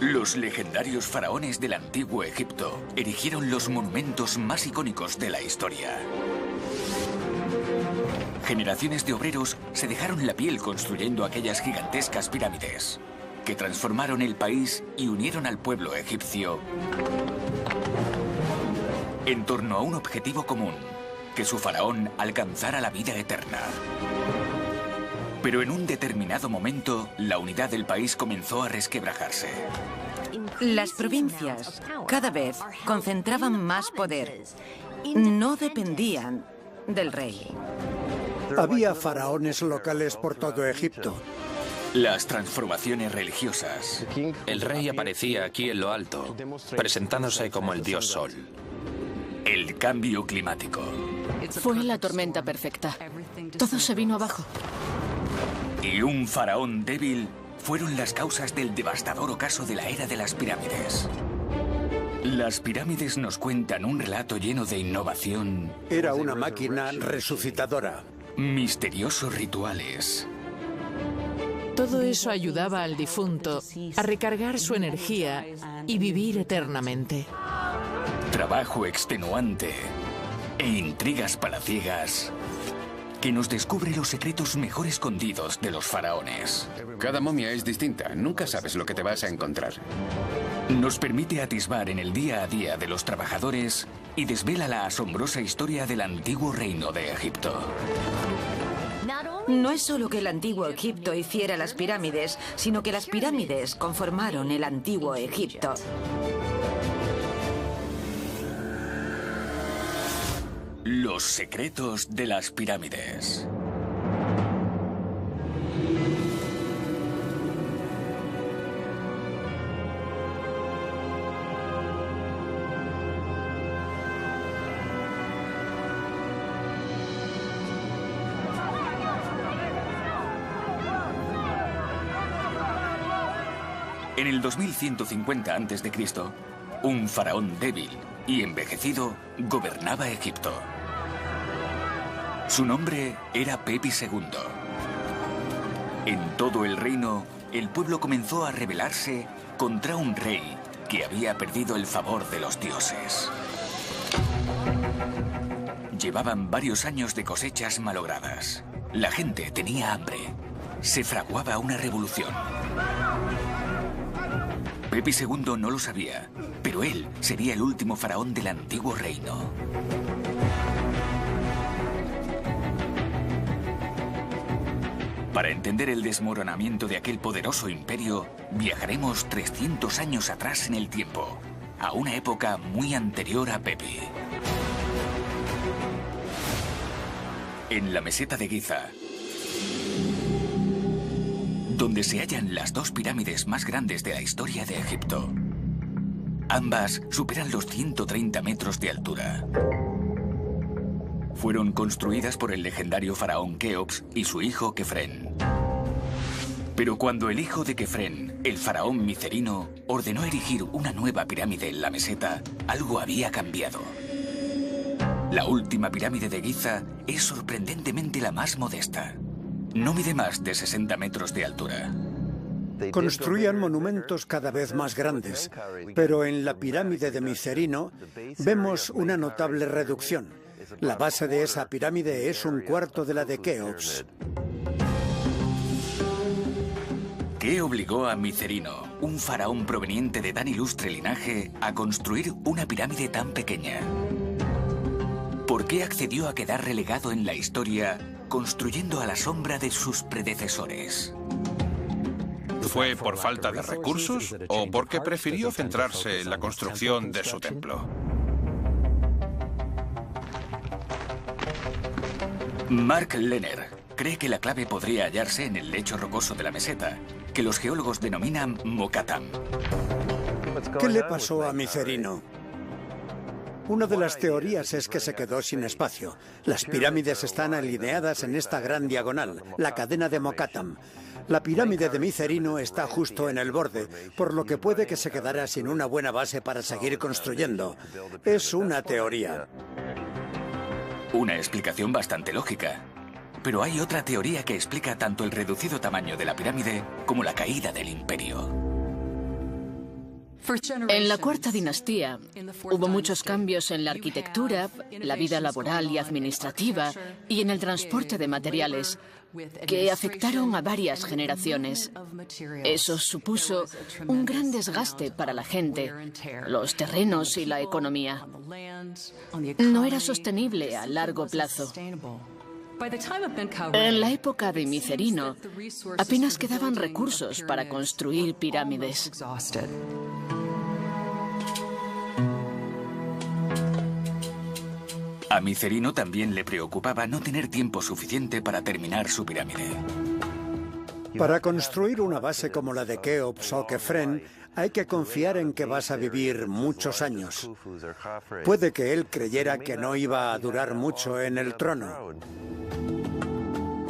Los legendarios faraones del antiguo Egipto erigieron los monumentos más icónicos de la historia. Generaciones de obreros se dejaron la piel construyendo aquellas gigantescas pirámides, que transformaron el país y unieron al pueblo egipcio en torno a un objetivo común, que su faraón alcanzara la vida eterna. Pero en un determinado momento, la unidad del país comenzó a resquebrajarse. Las provincias cada vez concentraban más poder. No dependían del rey. Había faraones locales por todo Egipto. Las transformaciones religiosas. El rey aparecía aquí en lo alto, presentándose como el dios Sol. El cambio climático. Fue la tormenta perfecta. Todo se vino abajo. Y un faraón débil fueron las causas del devastador ocaso de la era de las pirámides. Las pirámides nos cuentan un relato lleno de innovación. Era una máquina resucitadora. Misteriosos rituales. Todo eso ayudaba al difunto a recargar su energía y vivir eternamente. Trabajo extenuante e intrigas palaciegas que nos descubre los secretos mejor escondidos de los faraones. Cada momia es distinta, nunca sabes lo que te vas a encontrar. Nos permite atisbar en el día a día de los trabajadores y desvela la asombrosa historia del antiguo reino de Egipto. No es solo que el antiguo Egipto hiciera las pirámides, sino que las pirámides conformaron el antiguo Egipto. Los secretos de las pirámides. En el 2150 a.C., un faraón débil y envejecido gobernaba Egipto. Su nombre era Pepi II. En todo el reino, el pueblo comenzó a rebelarse contra un rey que había perdido el favor de los dioses. Llevaban varios años de cosechas malogradas. La gente tenía hambre. Se fraguaba una revolución. Pepi II no lo sabía, pero él sería el último faraón del antiguo reino. Para entender el desmoronamiento de aquel poderoso imperio, viajaremos 300 años atrás en el tiempo, a una época muy anterior a Pepi. En la meseta de Giza, donde se hallan las dos pirámides más grandes de la historia de Egipto. Ambas superan los 130 metros de altura. Fueron construidas por el legendario faraón Keops y su hijo Kefren. Pero cuando el hijo de Kefren, el faraón Micerino, ordenó erigir una nueva pirámide en la meseta, algo había cambiado. La última pirámide de Giza es sorprendentemente la más modesta. No mide más de 60 metros de altura. Construían monumentos cada vez más grandes, pero en la pirámide de Micerino vemos una notable reducción. La base de esa pirámide es un cuarto de la de Keops. ¿Qué obligó a Micerino, un faraón proveniente de tan ilustre linaje, a construir una pirámide tan pequeña? ¿Por qué accedió a quedar relegado en la historia, construyendo a la sombra de sus predecesores? ¿Fue por falta de recursos o porque prefirió centrarse en la construcción de su templo? Mark Lenner cree que la clave podría hallarse en el lecho rocoso de la meseta, que los geólogos denominan Mokattam. ¿Qué le pasó a Micerino? Una de las teorías es que se quedó sin espacio. Las pirámides están alineadas en esta gran diagonal, la cadena de Mokattam. La pirámide de Micerino está justo en el borde, por lo que puede que se quedara sin una buena base para seguir construyendo. Es una teoría. Una explicación bastante lógica. Pero hay otra teoría que explica tanto el reducido tamaño de la pirámide como la caída del imperio. En la cuarta dinastía hubo muchos cambios en la arquitectura, la vida laboral y administrativa y en el transporte de materiales que afectaron a varias generaciones. Eso supuso un gran desgaste para la gente, los terrenos y la economía. No era sostenible a largo plazo. En la época de Micerino, apenas quedaban recursos para construir pirámides. A Micerino también le preocupaba no tener tiempo suficiente para terminar su pirámide. Para construir una base como la de Keops o Kefren, hay que confiar en que vas a vivir muchos años. Puede que él creyera que no iba a durar mucho en el trono.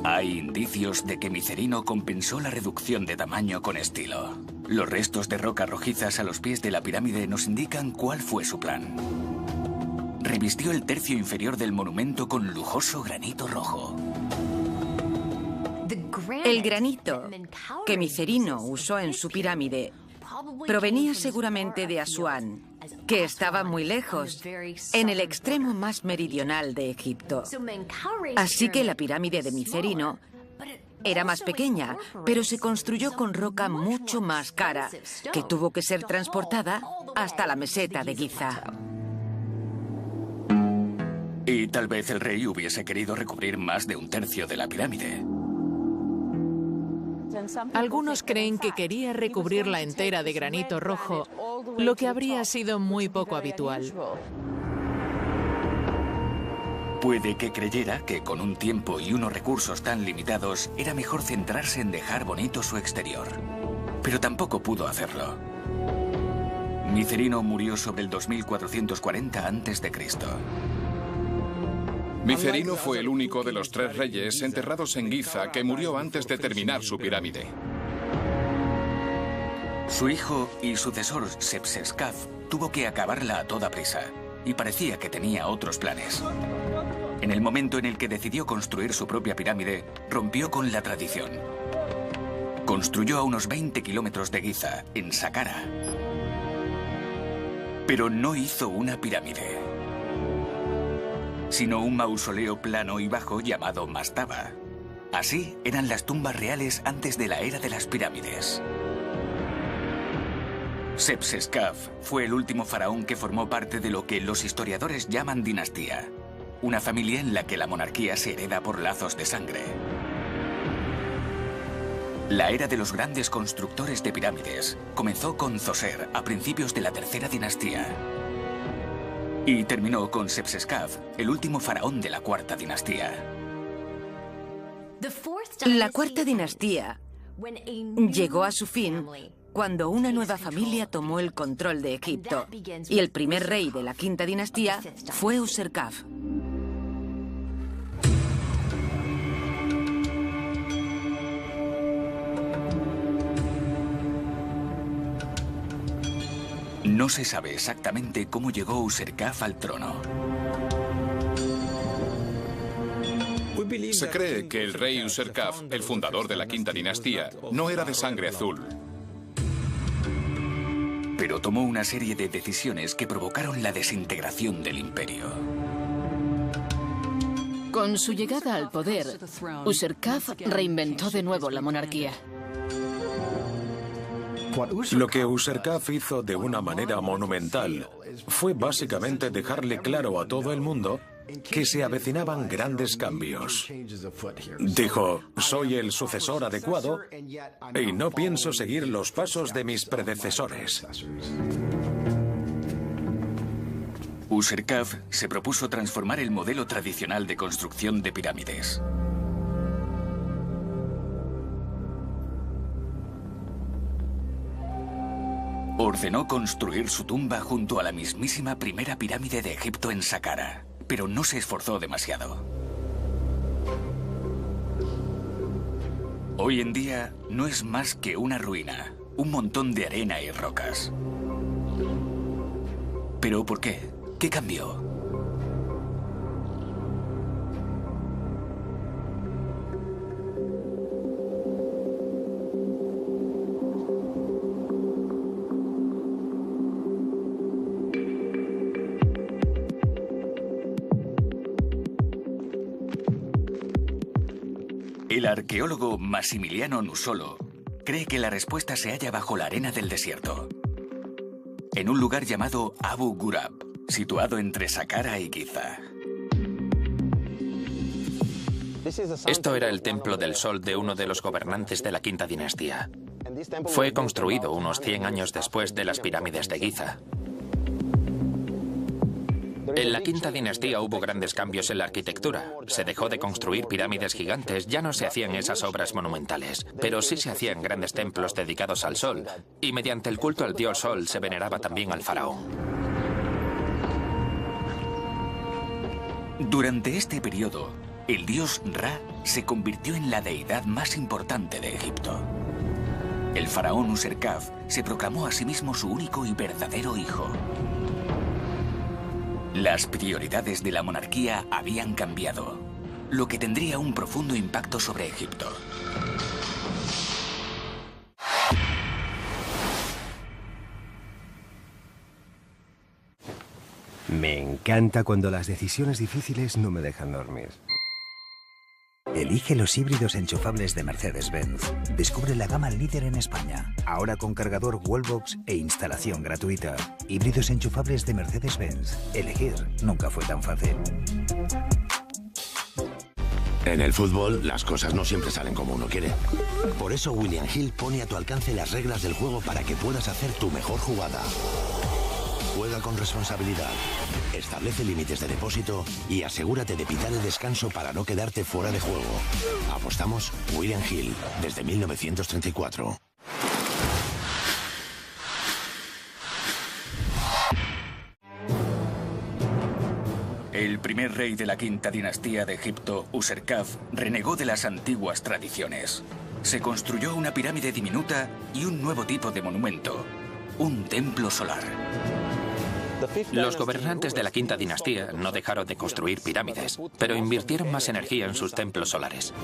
Hay indicios de que Micerino compensó la reducción de tamaño con estilo. Los restos de rocas rojizas a los pies de la pirámide nos indican cuál fue su plan. Revistió el tercio inferior del monumento con lujoso granito rojo. El granito que Micerino usó en su pirámide provenía seguramente de Asuán, que estaba muy lejos, en el extremo más meridional de Egipto. Así que la pirámide de Micerino era más pequeña, pero se construyó con roca mucho más cara, que tuvo que ser transportada hasta la meseta de Giza. Y tal vez el rey hubiese querido recubrir más de un tercio de la pirámide. Algunos creen que quería recubrirla entera de granito rojo, lo que habría sido muy poco habitual. Puede que creyera que con un tiempo y unos recursos tan limitados era mejor centrarse en dejar bonito su exterior. Pero tampoco pudo hacerlo. Micerino murió sobre el 2440 a.C. Micerino fue el único de los 3 reyes enterrados en Giza que murió antes de terminar su pirámide. Su hijo y sucesor Sepseskaf tuvo que acabarla a toda prisa y parecía que tenía otros planes. En el momento en el que decidió construir su propia pirámide, rompió con la tradición. Construyó a unos 20 kilómetros de Giza, en Saqqara. Pero no hizo una pirámide, sino un mausoleo plano y bajo llamado mastaba. Así eran las tumbas reales antes de la era de las pirámides. Sepseskaf fue el último faraón que formó parte de lo que los historiadores llaman dinastía, una familia en la que la monarquía se hereda por lazos de sangre. La era de los grandes constructores de pirámides comenzó con Zoser a principios de la tercera dinastía. Y terminó con Sepseskaf, el último faraón de la cuarta dinastía. La cuarta dinastía llegó a su fin cuando una nueva familia tomó el control de Egipto, y el primer rey de la quinta dinastía fue Userkaf. No se sabe exactamente cómo llegó Userkaf al trono. Se cree que el rey Userkaf, el fundador de la quinta dinastía, no era de sangre azul. Pero tomó una serie de decisiones que provocaron la desintegración del imperio. Con su llegada al poder, Userkaf reinventó de nuevo la monarquía. Lo que Userkaf hizo de una manera monumental fue básicamente dejarle claro a todo el mundo que se avecinaban grandes cambios. Dijo, soy el sucesor adecuado y no pienso seguir los pasos de mis predecesores. Userkaf se propuso transformar el modelo tradicional de construcción de pirámides. Ordenó construir su tumba junto a la mismísima primera pirámide de Egipto en Saqqara, pero no se esforzó demasiado. Hoy en día no es más que una ruina, un montón de arena y rocas. ¿Pero por qué? ¿Qué cambió? El arqueólogo Massimiliano Nusolo cree que la respuesta se halla bajo la arena del desierto, en un lugar llamado Abu Ghurab, situado entre Saqqara y Giza. Esto era el templo del sol de uno de los gobernantes de la quinta dinastía. Fue construido unos 100 años después de las pirámides de Giza. En la quinta dinastía hubo grandes cambios en la arquitectura. Se dejó de construir pirámides gigantes, ya no se hacían esas obras monumentales, pero sí se hacían grandes templos dedicados al sol, y mediante el culto al dios sol se veneraba también al faraón. Durante este periodo, el dios Ra se convirtió en la deidad más importante de Egipto. El faraón Userkaf se proclamó a sí mismo su único y verdadero hijo. Las prioridades de la monarquía habían cambiado, lo que tendría un profundo impacto sobre Egipto. Me encanta cuando las decisiones difíciles no me dejan dormir. Elige los híbridos enchufables de Mercedes-Benz. Descubre la gama líder en España. Ahora con cargador Wallbox e instalación gratuita. Híbridos enchufables de Mercedes-Benz. Elegir nunca fue tan fácil. En el fútbol, las cosas no siempre salen como uno quiere. Por eso William Hill pone a tu alcance las reglas del juego para que puedas hacer tu mejor jugada. Juega con responsabilidad, establece límites de depósito y asegúrate de pitar el descanso para no quedarte fuera de juego. Apostamos William Hill, desde 1934. El primer rey de la quinta dinastía de Egipto, Userkaf, renegó de las antiguas tradiciones. Se construyó una pirámide diminuta y un nuevo tipo de monumento, un templo solar. Los gobernantes de la quinta dinastía no dejaron de construir pirámides, pero invirtieron más energía en sus templos solares.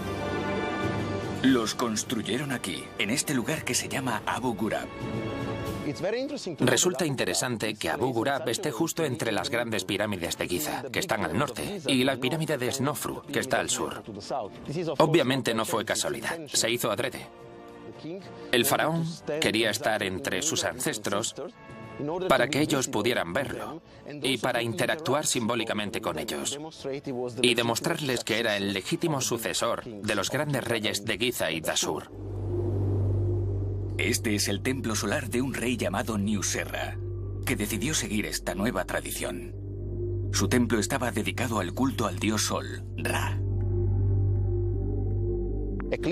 Los construyeron aquí, en este lugar que se llama Abu Ghurab. Resulta interesante que Abu Ghurab esté justo entre las grandes pirámides de Giza, que están al norte, y la pirámide de Snofru, que está al sur. Obviamente no fue casualidad, se hizo adrede. El faraón quería estar entre sus ancestros para que ellos pudieran verlo y para interactuar simbólicamente con ellos y demostrarles que era el legítimo sucesor de los grandes reyes de Giza y Dashur. Este es el templo solar de un rey llamado Nusserra, que decidió seguir esta nueva tradición. Su templo estaba dedicado al culto al dios Sol, Ra.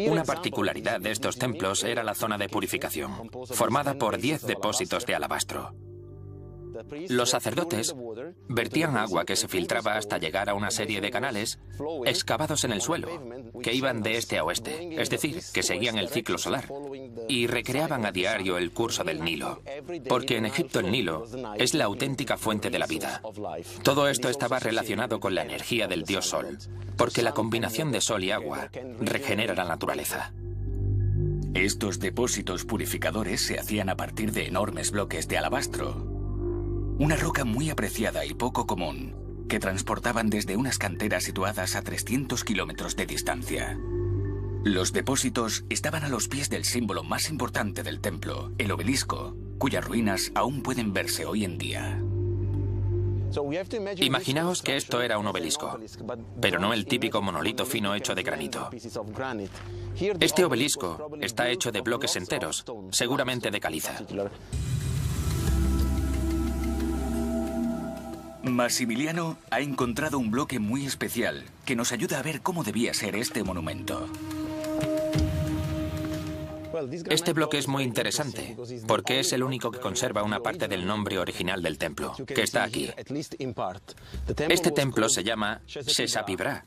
Una particularidad de estos templos era la zona de purificación, formada por 10 depósitos de alabastro. Los sacerdotes vertían agua que se filtraba hasta llegar a una serie de canales excavados en el suelo, que iban de este a oeste, es decir, que seguían el ciclo solar, y recreaban a diario el curso del Nilo, porque en Egipto el Nilo es la auténtica fuente de la vida. Todo esto estaba relacionado con la energía del dios Sol, porque la combinación de sol y agua regenera la naturaleza. Estos depósitos purificadores se hacían a partir de enormes bloques de alabastro, una roca muy apreciada y poco común, que transportaban desde unas canteras situadas a 300 kilómetros de distancia. Los depósitos estaban a los pies del símbolo más importante del templo, el obelisco, cuyas ruinas aún pueden verse hoy en día. Imaginaos que esto era un obelisco, pero no el típico monolito fino hecho de granito. Este obelisco está hecho de bloques enteros, seguramente de caliza. Massimiliano ha encontrado un bloque muy especial que nos ayuda a ver cómo debía ser este monumento. Este bloque es muy interesante, porque es el único que conserva una parte del nombre original del templo, que está aquí. Este templo se llama Sheshapibra.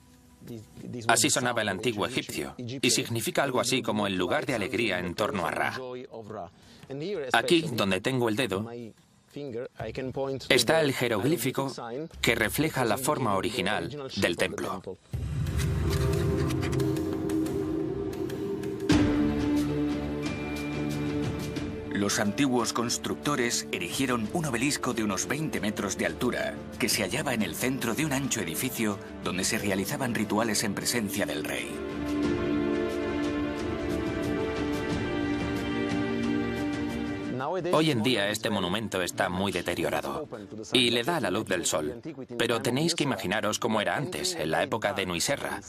Así sonaba el antiguo egipcio, y significa algo así como el lugar de alegría en torno a Ra. Aquí, donde tengo el dedo, está el jeroglífico que refleja la forma original del templo. Los antiguos constructores erigieron un obelisco de unos 20 metros de altura que se hallaba en el centro de un ancho edificio donde se realizaban rituales en presencia del rey. Hoy en día este monumento está muy deteriorado y le da la luz del sol. Pero tenéis que imaginaros cómo era antes, en la época de Nuiserra,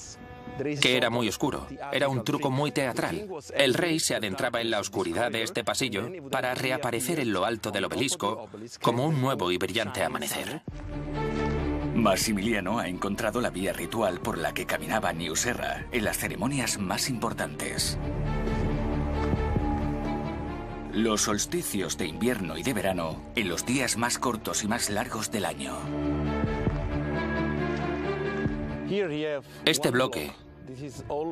que era muy oscuro. Era un truco muy teatral. El rey se adentraba en la oscuridad de este pasillo para reaparecer en lo alto del obelisco como un nuevo y brillante amanecer. Maximiliano ha encontrado la vía ritual por la que caminaba Nuiserra en las ceremonias más importantes. Los solsticios de invierno y de verano en los días más cortos y más largos del año. Este bloque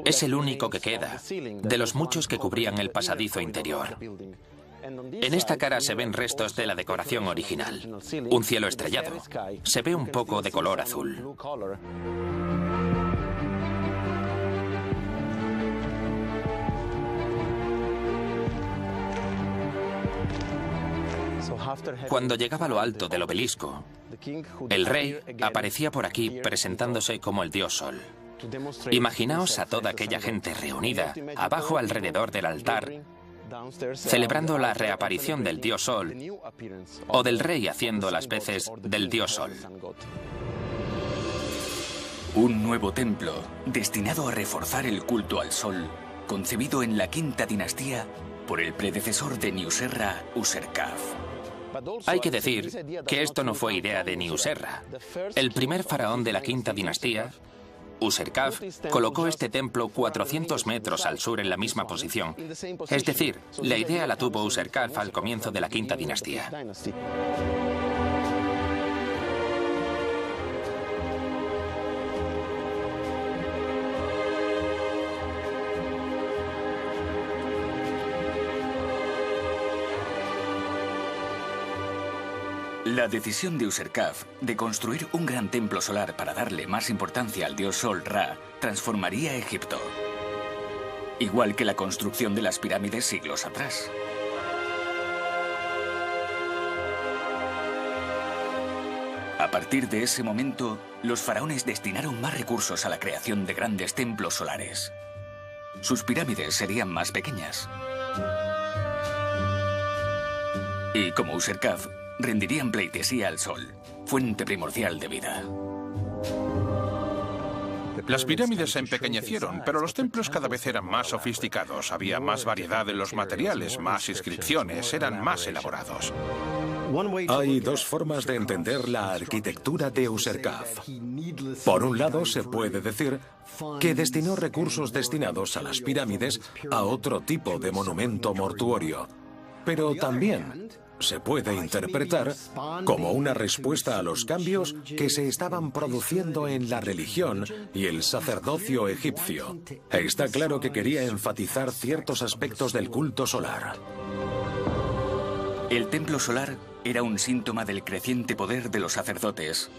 es el único que queda de los muchos que cubrían el pasadizo interior. En esta cara se ven restos de la decoración original. Un cielo estrellado. Se ve un poco de color azul. Cuando llegaba a lo alto del obelisco, el rey aparecía por aquí presentándose como el dios Sol. Imaginaos a toda aquella gente reunida abajo alrededor del altar, celebrando la reaparición del dios Sol o del rey haciendo las veces del dios Sol. Un nuevo templo destinado a reforzar el culto al sol, concebido en la quinta dinastía por el predecesor de Nuiserra, Userkaf. Hay que decir que esto no fue idea de Nuiserra. El primer faraón de la quinta dinastía, Userkaf, colocó este templo 400 metros al sur en la misma posición. Es decir, la idea la tuvo Userkaf al comienzo de la quinta dinastía. La decisión de Userkaf de construir un gran templo solar para darle más importancia al dios Sol Ra transformaría Egipto. Igual que la construcción de las pirámides siglos atrás. A partir de ese momento, los faraones destinaron más recursos a la creación de grandes templos solares. Sus pirámides serían más pequeñas. Y como Userkaf, rendirían pleitesía al sol, fuente primordial de vida. Las pirámides se empequeñecieron, pero los templos cada vez eran más sofisticados. Había más variedad en los materiales, más inscripciones, eran más elaborados. Hay dos formas de entender la arquitectura de Userkaf. Por un lado, se puede decir que destinó recursos destinados a las pirámides a otro tipo de monumento mortuorio. Pero también se puede interpretar como una respuesta a los cambios que se estaban produciendo en la religión y el sacerdocio egipcio. Está claro que quería enfatizar ciertos aspectos del culto solar. El templo solar era un síntoma del creciente poder de los sacerdotes,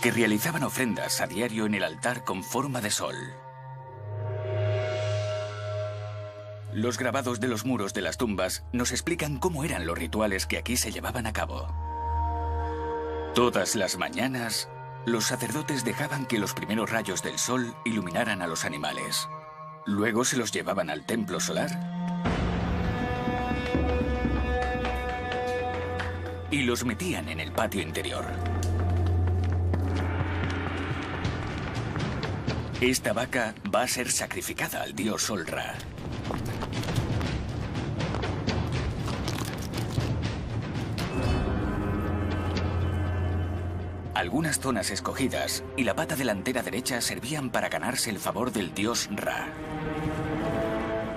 que realizaban ofrendas a diario en el altar con forma de sol. Los grabados de los muros de las tumbas nos explican cómo eran los rituales que aquí se llevaban a cabo. Todas las mañanas, los sacerdotes dejaban que los primeros rayos del sol iluminaran a los animales. Luego se los llevaban al templo solar y los metían en el patio interior. Esta vaca va a ser sacrificada al dios Sol Ra. Algunas zonas escogidas y la pata delantera derecha servían para ganarse el favor del dios Ra.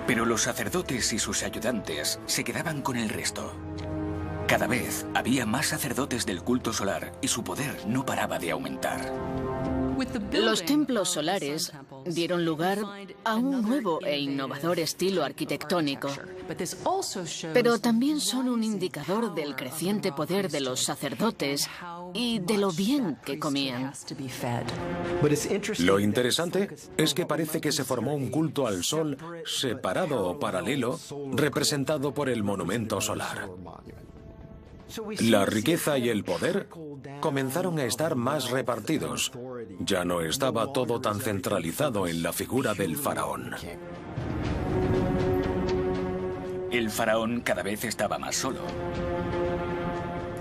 Pero los sacerdotes y sus ayudantes se quedaban con el resto. Cada vez había más sacerdotes del culto solar y su poder no paraba de aumentar. Los templos solares dieron lugar a un nuevo e innovador estilo arquitectónico, pero también son un indicador del creciente poder de los sacerdotes y de lo bien que comían. Lo interesante es que parece que se formó un culto al sol separado o paralelo, representado por el monumento solar. La riqueza y el poder comenzaron a estar más repartidos. Ya no estaba todo tan centralizado en la figura del faraón. El faraón cada vez estaba más solo.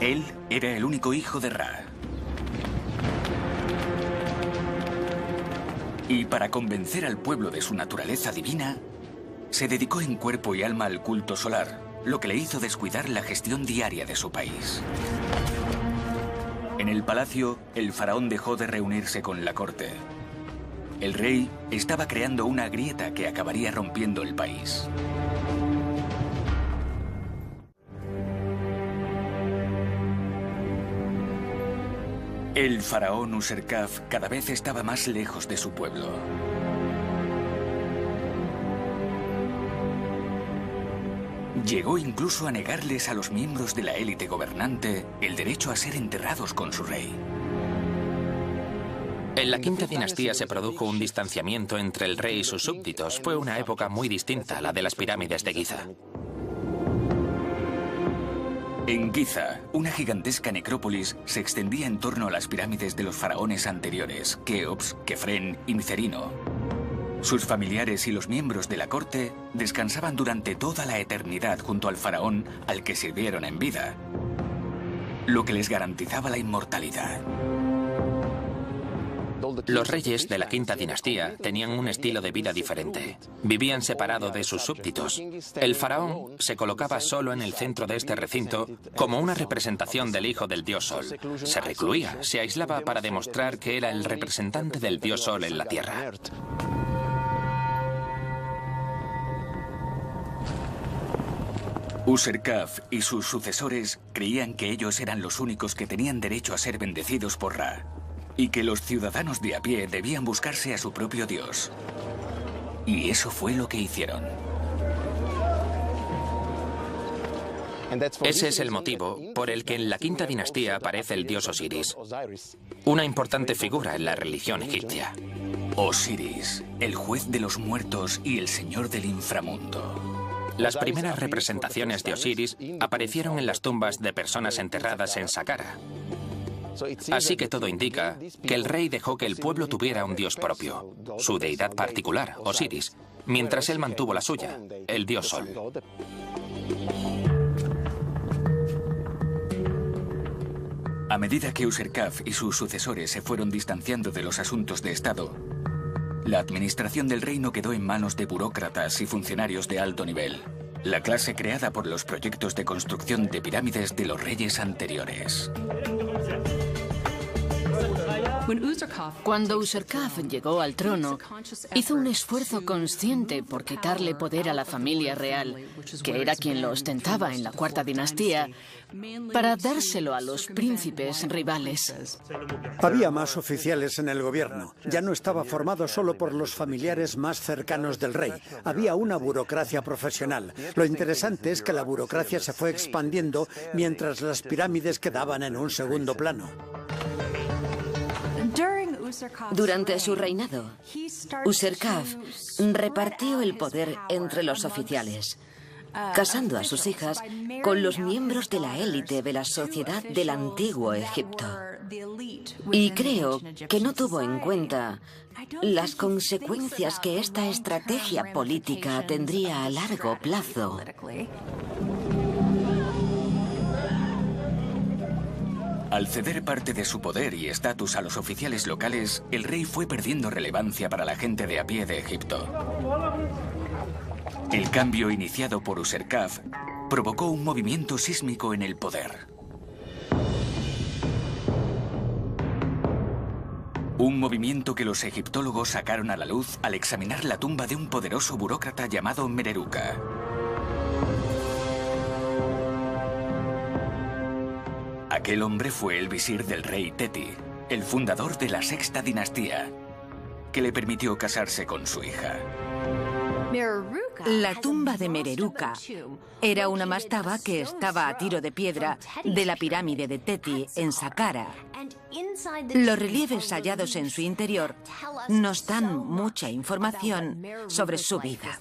Él era el único hijo de Ra. Y para convencer al pueblo de su naturaleza divina, se dedicó en cuerpo y alma al culto solar, lo que le hizo descuidar la gestión diaria de su país. En el palacio, el faraón dejó de reunirse con la corte. El rey estaba creando una grieta que acabaría rompiendo el país. El faraón Userkaf cada vez estaba más lejos de su pueblo. Llegó incluso a negarles a los miembros de la élite gobernante el derecho a ser enterrados con su rey. En la quinta dinastía se produjo un distanciamiento entre el rey y sus súbditos. Fue una época muy distinta a la de las pirámides de Giza. En Giza, una gigantesca necrópolis se extendía en torno a las pirámides de los faraones anteriores, Keops, Kefren y Micerino. Sus familiares y los miembros de la corte descansaban durante toda la eternidad junto al faraón al que sirvieron en vida, lo que les garantizaba la inmortalidad. Los reyes de la quinta dinastía tenían un estilo de vida diferente. Vivían separado de sus súbditos. El faraón se colocaba solo en el centro de este recinto como una representación del hijo del dios Sol. Se recluía, se aislaba para demostrar que era el representante del dios Sol en la tierra. Userkaf y sus sucesores creían que ellos eran los únicos que tenían derecho a ser bendecidos por Ra, y que los ciudadanos de a pie debían buscarse a su propio dios. Y eso fue lo que hicieron. Ese es el motivo por el que en la quinta dinastía aparece el dios Osiris, una importante figura en la religión egipcia. Osiris, el juez de los muertos y el señor del inframundo. Las primeras representaciones de Osiris aparecieron en las tumbas de personas enterradas en Saqqara. Así que todo indica que el rey dejó que el pueblo tuviera un dios propio, su deidad particular, Osiris, mientras él mantuvo la suya, el dios Sol. A medida que Userkaf y sus sucesores se fueron distanciando de los asuntos de Estado, la administración del reino quedó en manos de burócratas y funcionarios de alto nivel, la clase creada por los proyectos de construcción de pirámides de los reyes anteriores. Cuando Userkaf llegó al trono, hizo un esfuerzo consciente por quitarle poder a la familia real, que era quien lo ostentaba en la cuarta dinastía, para dárselo a los príncipes rivales. Había más oficiales en el gobierno. Ya no estaba formado solo por los familiares más cercanos del rey. Había una burocracia profesional. Lo interesante es que la burocracia se fue expandiendo mientras las pirámides quedaban en un segundo plano. Durante su reinado, Userkaf repartió el poder entre los oficiales, casando a sus hijas con los miembros de la élite de la sociedad del antiguo Egipto. Y creo que no tuvo en cuenta las consecuencias que esta estrategia política tendría a largo plazo. Al ceder parte de su poder y estatus a los oficiales locales, el rey fue perdiendo relevancia para la gente de a pie de Egipto. El cambio iniciado por Userkaf provocó un movimiento sísmico en el poder. Un movimiento que los egiptólogos sacaron a la luz al examinar la tumba de un poderoso burócrata llamado Mereruca. Aquel hombre fue el visir del rey Teti, el fundador de la sexta dinastía, que le permitió casarse con su hija. La tumba de Mereruca era una mastaba que estaba a tiro de piedra de la pirámide de Teti en Saqqara. Los relieves hallados en su interior nos dan mucha información sobre su vida.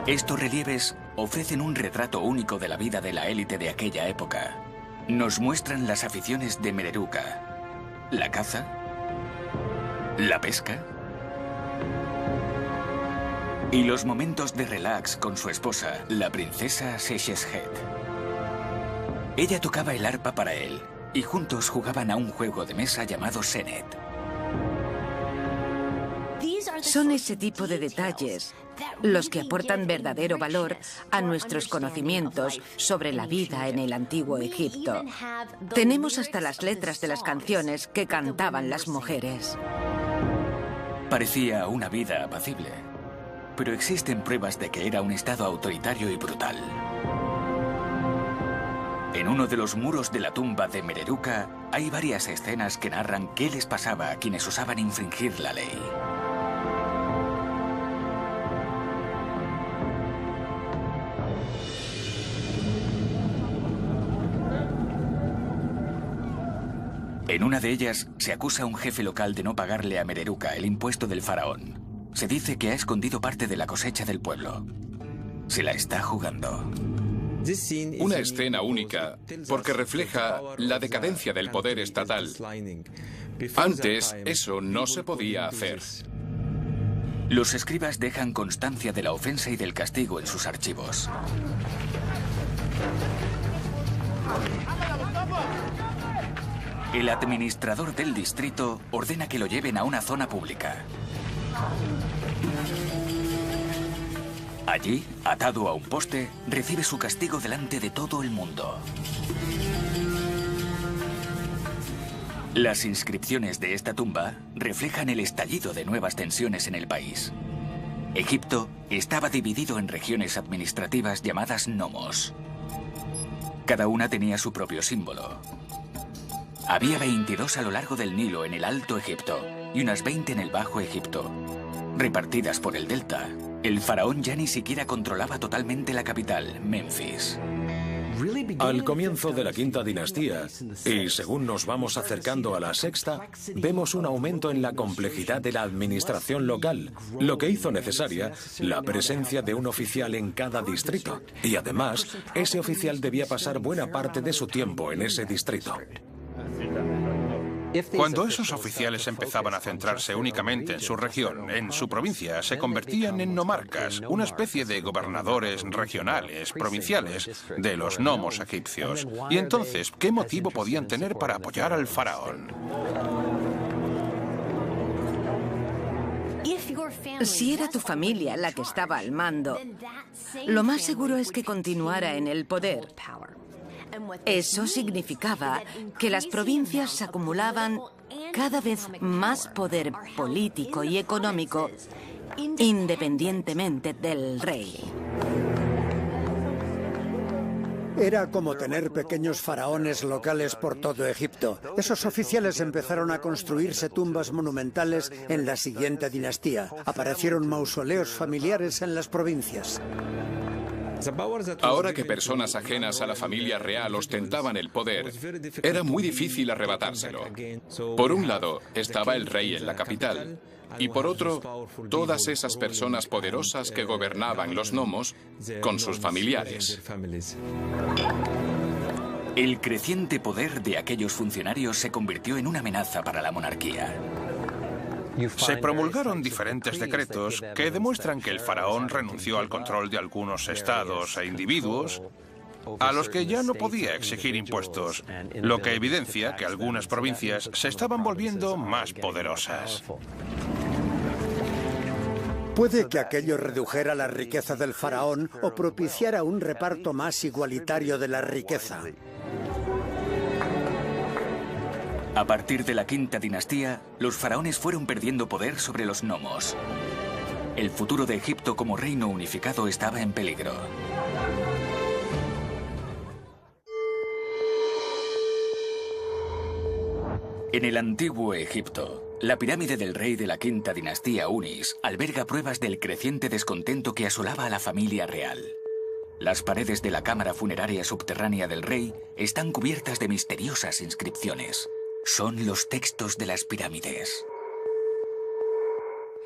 Estos relieves ofrecen un retrato único de la vida de la élite de aquella época. Nos muestran las aficiones de Mereruca: la caza, la pesca Y los momentos de relax con su esposa, la princesa Sesheshet. Ella tocaba el arpa para él y juntos jugaban a un juego de mesa llamado Senet. Son ese tipo de detalles los que aportan verdadero valor a nuestros conocimientos sobre la vida en el antiguo Egipto. Tenemos hasta las letras de las canciones que cantaban las mujeres. Parecía una vida apacible, pero existen pruebas de que era un estado autoritario y brutal. En uno de los muros de la tumba de Mereruca hay varias escenas que narran qué les pasaba a quienes osaban infringir la ley. En una de ellas se acusa a un jefe local de no pagarle a Mereruca el impuesto del faraón. Se dice que ha escondido parte de la cosecha del pueblo. Se la está jugando. Una escena única porque refleja la decadencia del poder estatal. Antes eso no se podía hacer. Los escribas dejan constancia de la ofensa y del castigo en sus archivos. El administrador del distrito ordena que lo lleven a una zona pública. Allí, atado a un poste, recibe su castigo delante de todo el mundo. Las inscripciones de esta tumba reflejan el estallido de nuevas tensiones en el país. Egipto estaba dividido en regiones administrativas llamadas nomos. Cada una tenía su propio símbolo. Había 22 a lo largo del Nilo en el Alto Egipto y unas 20 en el Bajo Egipto. Repartidas por el delta, el faraón ya ni siquiera controlaba totalmente la capital, Memphis. Al comienzo de la quinta dinastía, y según nos vamos acercando a la sexta, vemos un aumento en la complejidad de la administración local, lo que hizo necesaria la presencia de un oficial en cada distrito. Y además, ese oficial debía pasar buena parte de su tiempo en ese distrito. Cuando esos oficiales empezaban a centrarse únicamente en su región, en su provincia, se convertían en nomarcas, una especie de gobernadores regionales, provinciales, de los nomos egipcios. Y entonces, ¿qué motivo podían tener para apoyar al faraón? Si era tu familia la que estaba al mando, lo más seguro es que continuara en el poder. Eso significaba que las provincias acumulaban cada vez más poder político y económico, independientemente del rey. Era como tener pequeños faraones locales por todo Egipto. Esos oficiales empezaron a construirse tumbas monumentales en la siguiente dinastía. Aparecieron mausoleos familiares en las provincias. Ahora que personas ajenas a la familia real ostentaban el poder, era muy difícil arrebatárselo. Por un lado estaba el rey en la capital, y por otro, todas esas personas poderosas que gobernaban los nomos con sus familiares. El creciente poder de aquellos funcionarios se convirtió en una amenaza para la monarquía. Se promulgaron diferentes decretos que demuestran que el faraón renunció al control de algunos estados e individuos a los que ya no podía exigir impuestos, lo que evidencia que algunas provincias se estaban volviendo más poderosas. Puede que aquello redujera la riqueza del faraón o propiciara un reparto más igualitario de la riqueza. A partir de la quinta dinastía, los faraones fueron perdiendo poder sobre los nomos. El futuro de Egipto como reino unificado estaba en peligro. En el antiguo Egipto, la pirámide del rey de la quinta dinastía Unis alberga pruebas del creciente descontento que asolaba a la familia real. Las paredes de la cámara funeraria subterránea del rey están cubiertas de misteriosas inscripciones. Son los textos de las pirámides.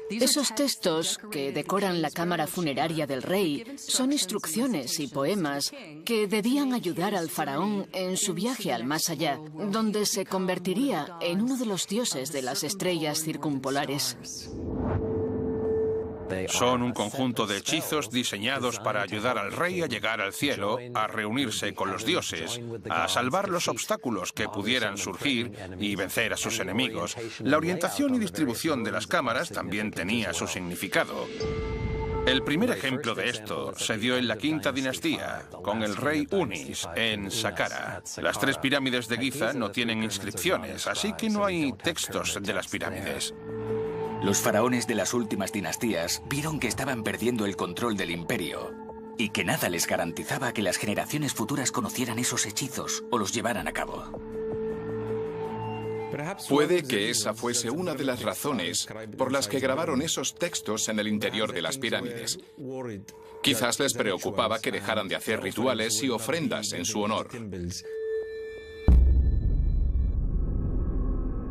Esos textos que decoran la cámara funeraria del rey son instrucciones y poemas que debían ayudar al faraón en su viaje al más allá, donde se convertiría en uno de los dioses de las estrellas circumpolares. Son un conjunto de hechizos diseñados para ayudar al rey a llegar al cielo, a reunirse con los dioses, a salvar los obstáculos que pudieran surgir y vencer a sus enemigos. La orientación y distribución de las cámaras también tenía su significado. El primer ejemplo de esto se dio en la quinta dinastía, con el rey Unis, en Saqqara. Las 3 pirámides de Giza no tienen inscripciones, así que no hay textos de las pirámides. Los faraones de las últimas dinastías vieron que estaban perdiendo el control del imperio y que nada les garantizaba que las generaciones futuras conocieran esos hechizos o los llevaran a cabo. Puede que esa fuese una de las razones por las que grabaron esos textos en el interior de las pirámides. Quizás les preocupaba que dejaran de hacer rituales y ofrendas en su honor.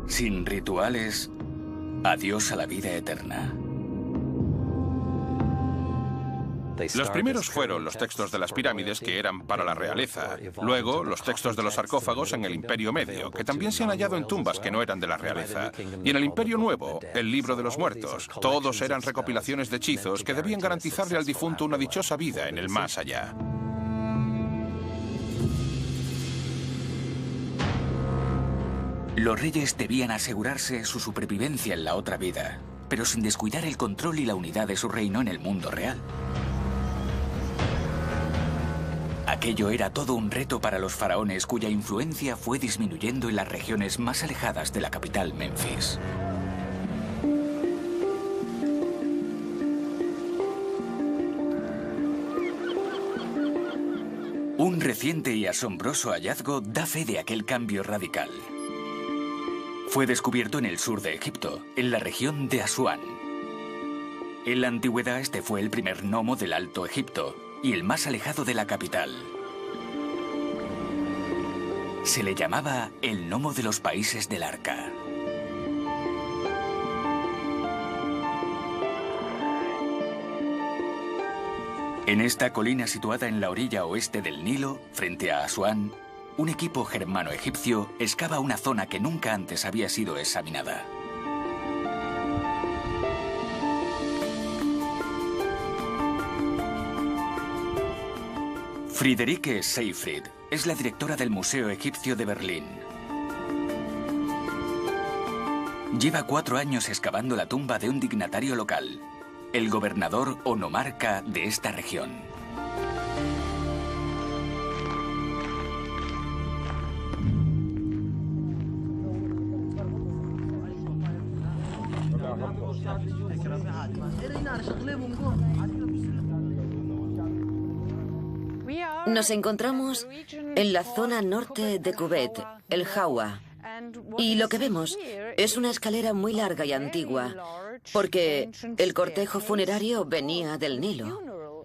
Sin rituales, adiós a la vida eterna. Los primeros fueron los textos de las pirámides, que eran para la realeza. Luego, los textos de los sarcófagos en el Imperio Medio, que también se han hallado en tumbas que no eran de la realeza. Y en el Imperio Nuevo, el Libro de los Muertos. Todos eran recopilaciones de hechizos que debían garantizarle al difunto una dichosa vida en el más allá. Los reyes debían asegurarse su supervivencia en la otra vida, pero sin descuidar el control y la unidad de su reino en el mundo real. Aquello era todo un reto para los faraones, cuya influencia fue disminuyendo en las regiones más alejadas de la capital, Memphis. Un reciente y asombroso hallazgo da fe de aquel cambio radical. Fue descubierto en el sur de Egipto, en la región de Asuán. En la antigüedad este fue el primer nomo del Alto Egipto y el más alejado de la capital. Se le llamaba el Nomo de los Países del Arca. En esta colina situada en la orilla oeste del Nilo, frente a Asuán, un equipo germano-egipcio excava una zona que nunca antes había sido examinada. Friederike Seyfried es la directora del Museo Egipcio de Berlín. Lleva 4 años excavando la tumba de un dignatario local, el gobernador o nomarca de esta región. Nos encontramos en la zona norte de Cubet, el Jauha, y lo que vemos es una escalera muy larga y antigua, porque el cortejo funerario venía del Nilo.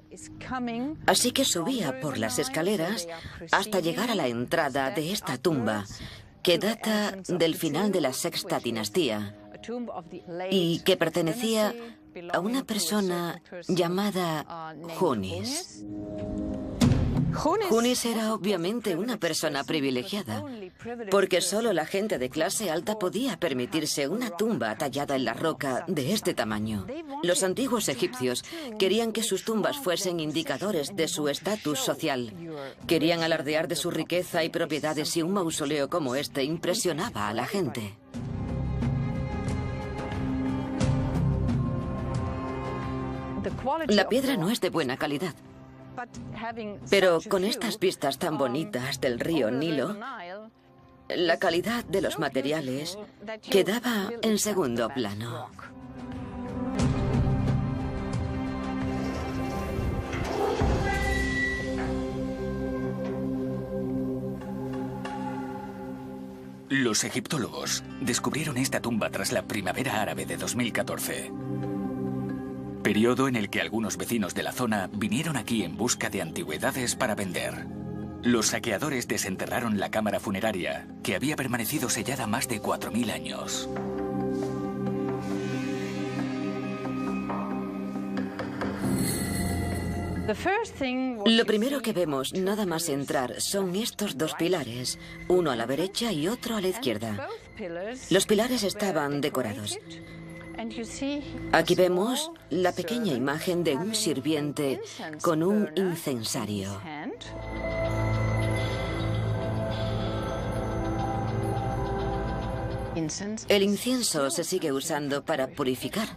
Así que subía por las escaleras hasta llegar a la entrada de esta tumba, que data del final de la sexta dinastía y que pertenecía a una persona llamada Hunis. Hunis era obviamente una persona privilegiada, porque solo la gente de clase alta podía permitirse una tumba tallada en la roca de este tamaño. Los antiguos egipcios querían que sus tumbas fuesen indicadores de su estatus social. Querían alardear de su riqueza y propiedades, y un mausoleo como este impresionaba a la gente. La piedra no es de buena calidad. Pero con estas vistas tan bonitas del río Nilo, la calidad de los materiales quedaba en segundo plano. Los egiptólogos descubrieron esta tumba tras la primavera árabe de 2014. Periodo en el que algunos vecinos de la zona vinieron aquí en busca de antigüedades para vender. Los saqueadores desenterraron la cámara funeraria, que había permanecido sellada más de 4000 años. Lo primero que vemos, nada más entrar, son estos 2 pilares, uno a la derecha y otro a la izquierda. Los pilares estaban decorados. Aquí vemos la pequeña imagen de un sirviente con un incensario. El incienso se sigue usando para purificar.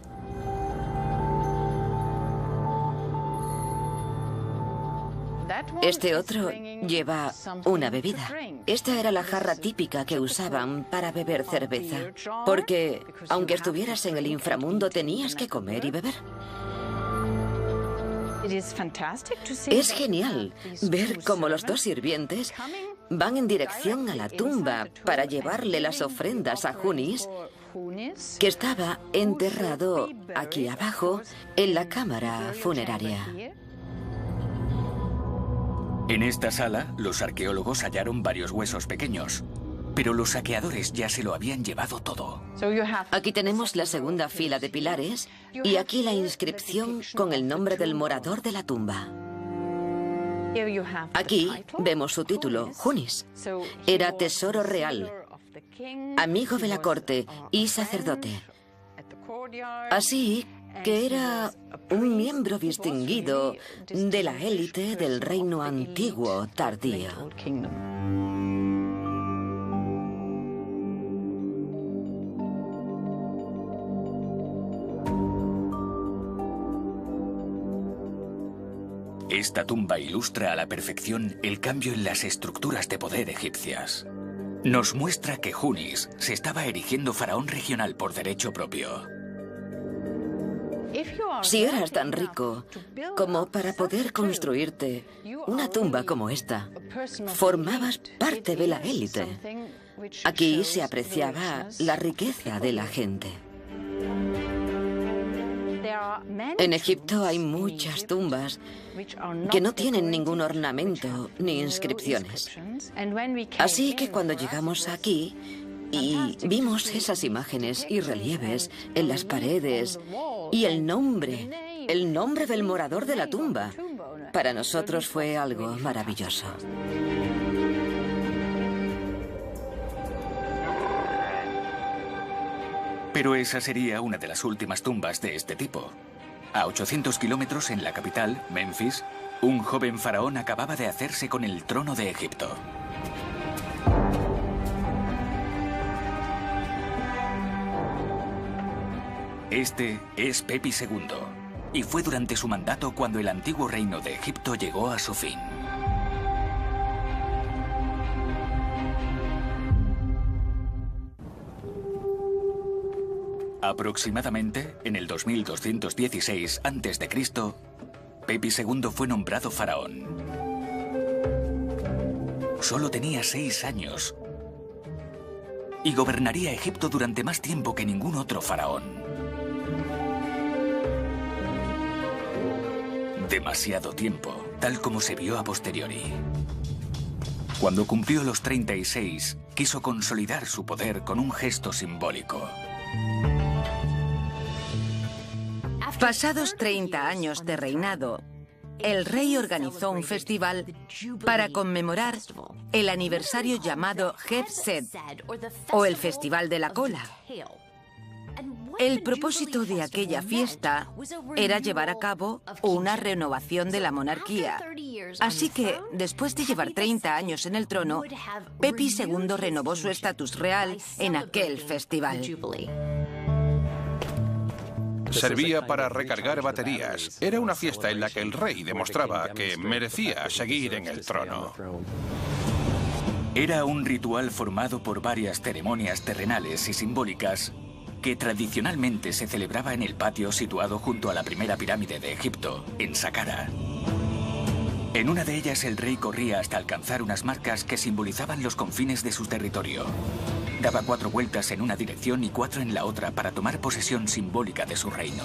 Este otro lleva una bebida. Esta era la jarra típica que usaban para beber cerveza, porque aunque estuvieras en el inframundo tenías que comer y beber. Es genial ver cómo los dos sirvientes van en dirección a la tumba para llevarle las ofrendas a Hunis, que estaba enterrado aquí abajo en la cámara funeraria. En esta sala, los arqueólogos hallaron varios huesos pequeños, pero los saqueadores ya se lo habían llevado todo. Aquí tenemos la segunda fila de pilares y aquí la inscripción con el nombre del morador de la tumba. Aquí vemos su título, Hunis. Era tesoro real, amigo de la corte y sacerdote. Así que era un miembro distinguido de la élite del reino antiguo tardío. Esta tumba ilustra a la perfección el cambio en las estructuras de poder egipcias. Nos muestra que Hunis se estaba erigiendo faraón regional por derecho propio. Si eras tan rico como para poder construirte una tumba como esta, formabas parte de la élite. Aquí se apreciaba la riqueza de la gente. En Egipto hay muchas tumbas que no tienen ningún ornamento ni inscripciones. Así que cuando llegamos aquí y vimos esas imágenes y relieves en las paredes y el nombre del morador de la tumba, para nosotros fue algo maravilloso. Pero esa sería una de las últimas tumbas de este tipo. A 800 kilómetros en la capital, Memphis, un joven faraón acababa de hacerse con el trono de Egipto. Este es Pepi II, y fue durante su mandato cuando el antiguo reino de Egipto llegó a su fin. Aproximadamente en el 2216 a.C., Pepi II fue nombrado faraón. Solo tenía 6 años y gobernaría Egipto durante más tiempo que ningún otro faraón. Demasiado tiempo, tal como se vio a posteriori. Cuando cumplió los 36, quiso consolidar su poder con un gesto simbólico. Pasados 30 años de reinado, el rey organizó un festival para conmemorar el aniversario llamado Heb-Sed, o el Festival de la Cola. El propósito de aquella fiesta era llevar a cabo una renovación de la monarquía. Así que, después de llevar 30 años en el trono, Pepi II renovó su estatus real en aquel festival. Servía para recargar baterías. Era una fiesta en la que el rey demostraba que merecía seguir en el trono. Era un ritual formado por varias ceremonias terrenales y simbólicas que tradicionalmente se celebraba en el patio situado junto a la primera pirámide de Egipto, en Saqqara. En una de ellas el rey corría hasta alcanzar unas marcas que simbolizaban los confines de su territorio. Daba 4 vueltas en una dirección y 4 en la otra para tomar posesión simbólica de su reino.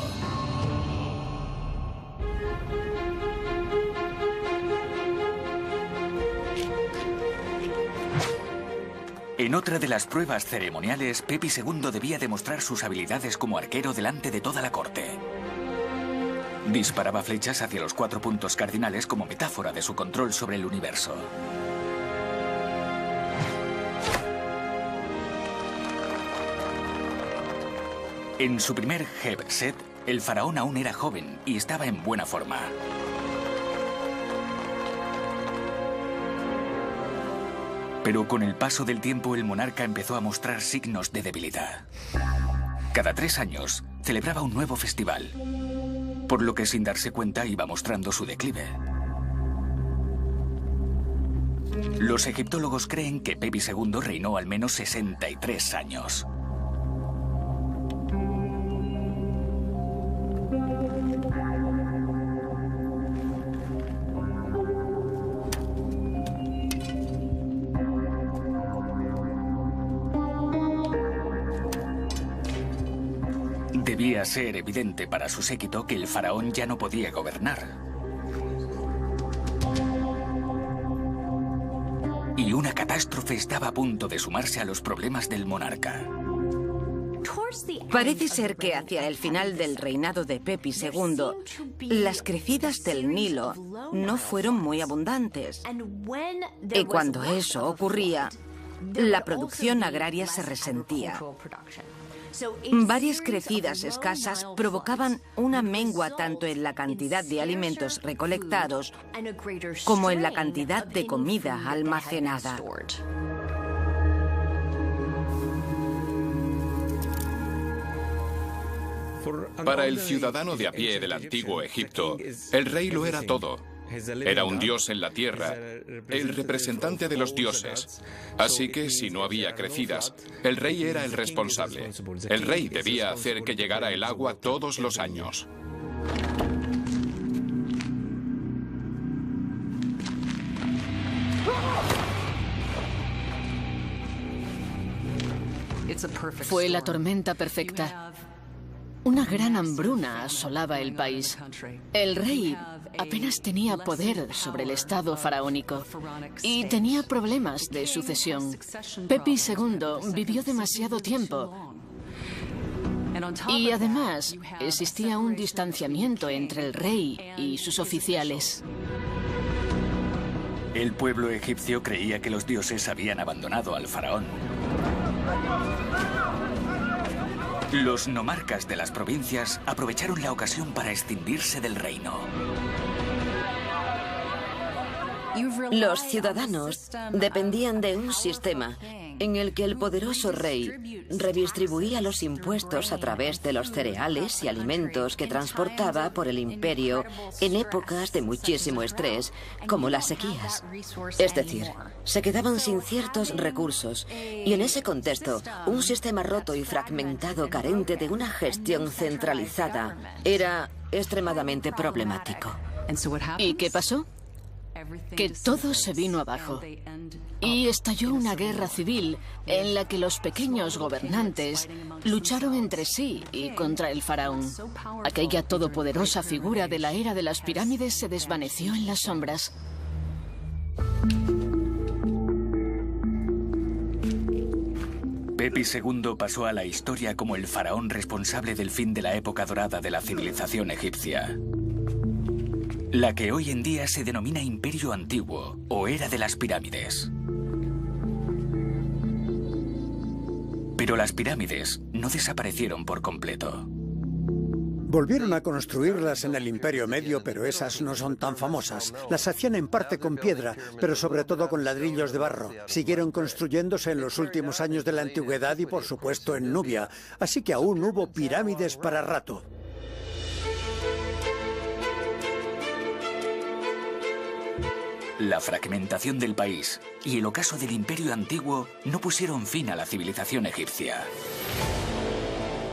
En otra de las pruebas ceremoniales, Pepi II debía demostrar sus habilidades como arquero delante de toda la corte. Disparaba flechas hacia los 4 puntos cardinales como metáfora de su control sobre el universo. En su primer Heb-Set, el faraón aún era joven y estaba en buena forma. Pero con el paso del tiempo el monarca empezó a mostrar signos de debilidad. Cada 3 años celebraba un nuevo festival, por lo que sin darse cuenta iba mostrando su declive. Los egiptólogos creen que Pepi II reinó al menos 63 años. Debía ser evidente para su séquito que el faraón ya no podía gobernar. Y una catástrofe estaba a punto de sumarse a los problemas del monarca. Parece ser que hacia el final del reinado de Pepi II, las crecidas del Nilo no fueron muy abundantes. Y cuando eso ocurría, la producción agraria se resentía. Varias crecidas escasas provocaban una mengua tanto en la cantidad de alimentos recolectados como en la cantidad de comida almacenada. Para el ciudadano de a pie del antiguo Egipto, el rey lo era todo. Era un dios en la tierra, el representante de los dioses. Así que si no había crecidas, el rey era el responsable. El rey debía hacer que llegara el agua todos los años. Fue la tormenta perfecta. Una gran hambruna asolaba el país. El rey apenas tenía poder sobre el estado faraónico y tenía problemas de sucesión. Pepi II vivió demasiado tiempo. Y además, existía un distanciamiento entre el rey y sus oficiales. El pueblo egipcio creía que los dioses habían abandonado al faraón. Los nomarcas de las provincias aprovecharon la ocasión para escindirse del reino. Los ciudadanos dependían de un sistema en el que el poderoso rey redistribuía los impuestos a través de los cereales y alimentos que transportaba por el imperio en épocas de muchísimo estrés, como las sequías. Es decir, se quedaban sin ciertos recursos y en ese contexto, un sistema roto y fragmentado carente de una gestión centralizada era extremadamente problemático. ¿Y qué pasó? Que todo se vino abajo y estalló una guerra civil en la que los pequeños gobernantes lucharon entre sí y contra el faraón. Aquella todopoderosa figura de la era de las pirámides se desvaneció en las sombras. Pepi II pasó a la historia como el faraón responsable del fin de la época dorada de la civilización egipcia. La que hoy en día se denomina Imperio Antiguo o Era de las Pirámides. Pero las pirámides no desaparecieron por completo. Volvieron a construirlas en el Imperio Medio, pero esas no son tan famosas. Las hacían en parte con piedra, pero sobre todo con ladrillos de barro. Siguieron construyéndose en los últimos años de la antigüedad y, por supuesto, en Nubia. Así que aún hubo pirámides para rato. La fragmentación del país y el ocaso del Imperio Antiguo no pusieron fin a la civilización egipcia.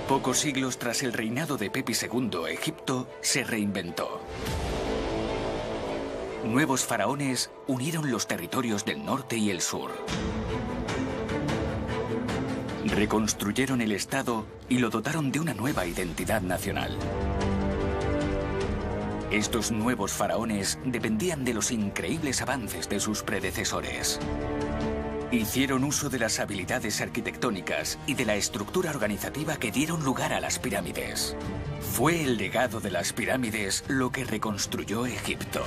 Pocos siglos tras el reinado de Pepi II, Egipto se reinventó. Nuevos faraones unieron los territorios del norte y el sur. Reconstruyeron el Estado y lo dotaron de una nueva identidad nacional. Estos nuevos faraones dependían de los increíbles avances de sus predecesores. Hicieron uso de las habilidades arquitectónicas y de la estructura organizativa que dieron lugar a las pirámides. Fue el legado de las pirámides lo que reconstruyó Egipto.